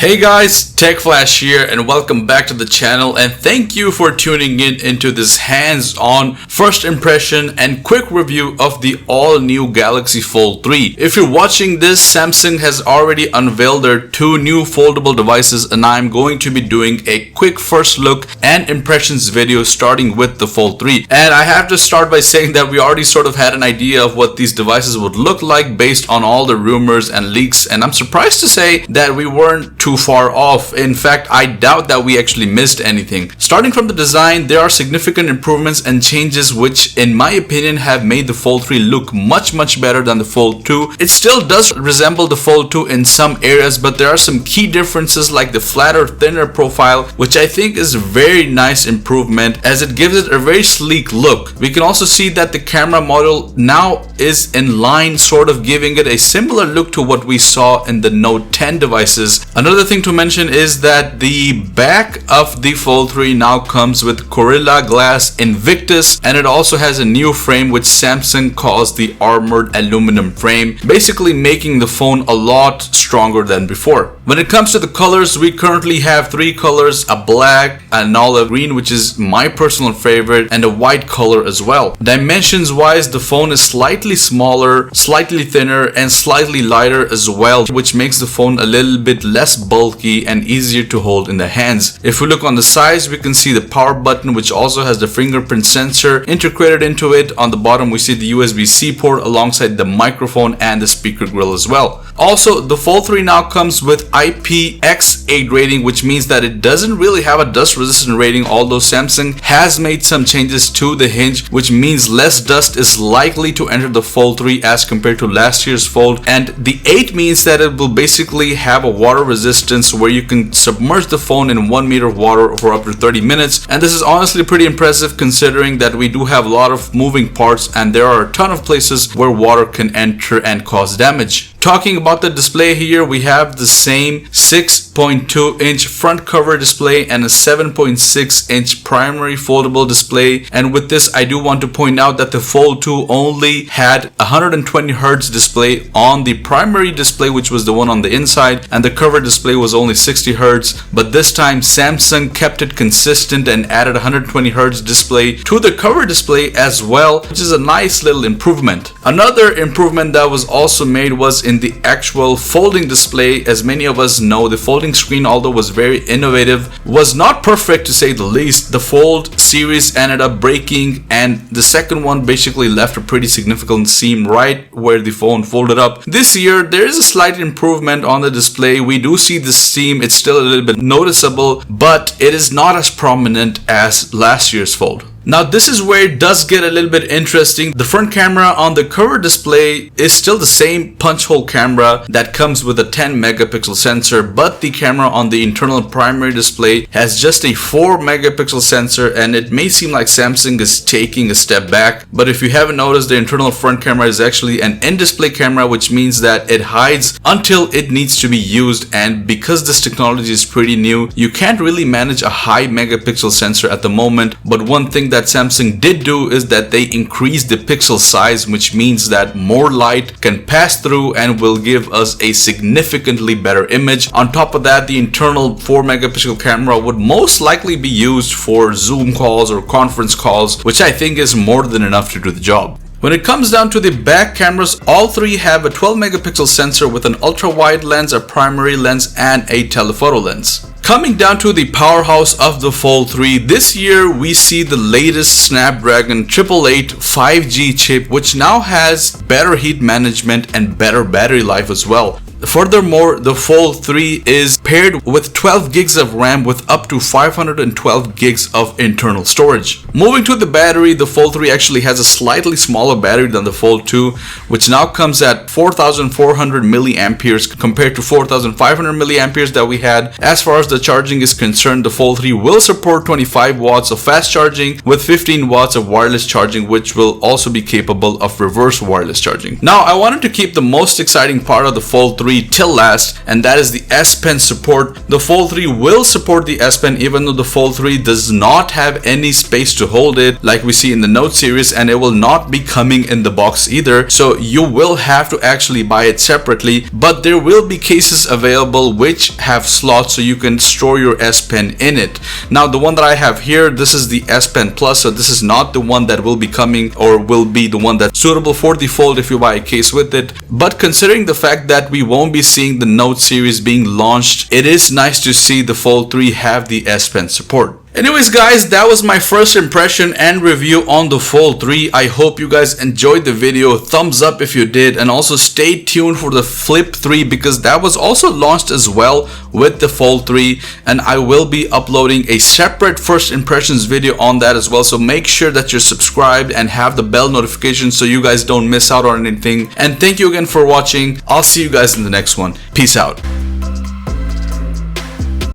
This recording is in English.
Hey guys, TechFlash here and welcome back to the channel, and thank you for tuning in into this hands-on first impression and quick review of the all-new Galaxy Fold 3. If you're watching this, Samsung has already unveiled their two new foldable devices, and I'm going to be doing a quick first look and impressions video starting with the Fold 3. And I have to start by saying that we already sort of had an idea of what these devices would look like based on all the rumors and leaks, and I'm surprised to say that we weren't too far off. In fact, I doubt that we actually missed anything. Starting from the design, there are significant improvements and changes which in my opinion have made the Fold 3 look much better than the Fold 2. It still does resemble the Fold 2 in some areas, but there are some key differences like the flatter, thinner profile, which I think is a very nice improvement as it gives it a very sleek look. We can also see that the camera model now is in line, sort of giving it a similar look to what we saw in the Note 10 devices. Another thing to mention is that the back of the Fold 3 now comes with Gorilla Glass Invictus, and it also has a new frame which Samsung calls the armored aluminum frame, basically making the phone a lot stronger than before. When it comes to the colors, we currently have three colors: a black, an olive green, which is my personal favorite, and a white color as well. Dimensions wise, the phone is slightly smaller, slightly thinner, and slightly lighter as well, which makes the phone a little bit less bulky and easier to hold in the hands. If we look on the sides, we can see the power button, which also has the fingerprint sensor integrated into it. On the bottom, we see the USB-C port alongside the microphone and the speaker grill as well. Also, the Fold 3 now comes with IPX8 rating, which means that it doesn't really have a dust resistant rating, although Samsung has made some changes to the hinge, which means less dust is likely to enter the Fold 3 as compared to last year's Fold. And the 8 means that it will basically have a water resistance where you can submerge the phone in 1 meter of water for up to 30 minutes. And this is honestly pretty impressive considering that we do have a lot of moving parts and there are a ton of places where water can enter and cause damage. Talking about the display here, we have the same 6.2 inch front cover display and a 7.6 inch primary foldable display. And with this, I do want to point out that the Fold 2 only had 120 Hz display on the primary display, which was the one on the inside, and the cover display was only 60 Hz. But this time Samsung kept it consistent and added 120 Hz display to the cover display as well, which is a nice little improvement. Another improvement that was also made was in the actual folding display. As many of us know, the folding screen, although was very innovative, was not perfect to say the least. The Fold series ended up breaking, and the second one basically left a pretty significant seam right where the phone folded up. This year there is a slight improvement on the display. We do see the seam, it's still a little bit noticeable, but it is not as prominent as last year's Fold. Now this is where it does get a little bit interesting. The front camera on the cover display is still the same punch hole camera that comes with a 10 megapixel sensor, but the camera on the internal primary display has just a 4 megapixel sensor, and it may seem like Samsung is taking a step back, but if you haven't noticed, the internal front camera is actually an in-display camera, which means that it hides until it needs to be used. And because this technology is pretty new, you can't really manage a high megapixel sensor at the moment. But one thing that Samsung did do is that they increased the pixel size, which means that more light can pass through and will give us a significantly better image. On top of that, the internal 4 megapixel camera would most likely be used for Zoom calls or conference calls, which I think is more than enough to do the job. When it comes down to the back cameras, all three have a 12 megapixel sensor with an ultra wide lens, a primary lens, and a telephoto lens. Coming down to the powerhouse of the Fold 3, this year we see the latest Snapdragon 888 5G chip, which now has better heat management and better battery life as well. Furthermore, the Fold 3 is paired with 12 gigs of RAM with up to 512 gigs of internal storage. Moving to the battery, the Fold 3 actually has a slightly smaller battery than the Fold 2, which now comes at 4,400 milliamperes compared to 4,500 milliamperes that we had. As far as the charging is concerned, the Fold 3 will support 25 watts of fast charging with 15 watts of wireless charging, which will also be capable of reverse wireless charging. Now, I wanted to keep the most exciting part of the Fold 3 3 till last, and that is the S Pen support. The Fold 3 will support the S Pen even though the Fold 3 does not have any space to hold it like we see in the Note series, and it will not be coming in the box either, so you will have to actually buy it separately. But there will be cases available which have slots so you can store your S Pen in it. Now the one that I have here, this is the S Pen Plus, so this is not the one that will be coming or will be the one that's suitable for the Fold if you buy a case with it. But considering the fact that we won't be seeing the Note series being launched, it is nice to see the Fold 3 have the S Pen support. Anyways guys, that was my first impression and review on the Fold 3. I hope you guys enjoyed the video. Thumbs up if you did, and also stay tuned for the Flip 3 because that was also launched as well with the Fold 3, and I will be uploading a separate first impressions video on that as well. So make sure that you're subscribed and have the bell notification so you guys don't miss out on anything. And thank you again for watching. I'll see you guys in the next one. Peace out.